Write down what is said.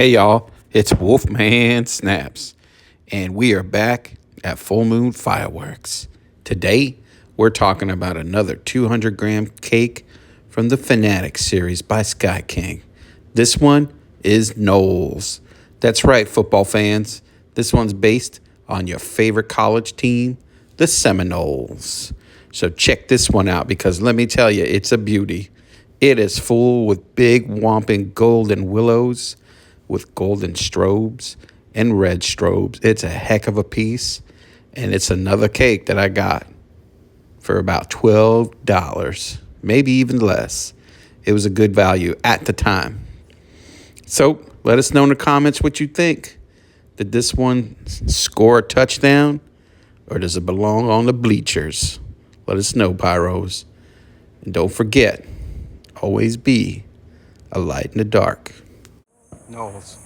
Hey y'all, it's Wolfman Snaps, and we are back at Full Moon Fireworks. Today, we're talking about another 200-gram cake from the Fanatic series by Sky King. This one is Knowles. That's right, football fans. This one's based on your favorite college team, the Seminoles. So check this one out because let me tell you, it's a beauty. It is full with big, whomping golden willows with golden strobes and red strobes. It's a heck of a piece, and it's another cake that I got for about $12, maybe even less. It was a good value at the time. So let us know in the comments what you think. Did this one score a touchdown, or does it belong on the bleachers? Let us know, Pyros. And don't forget, always be a light in the dark. Knowles.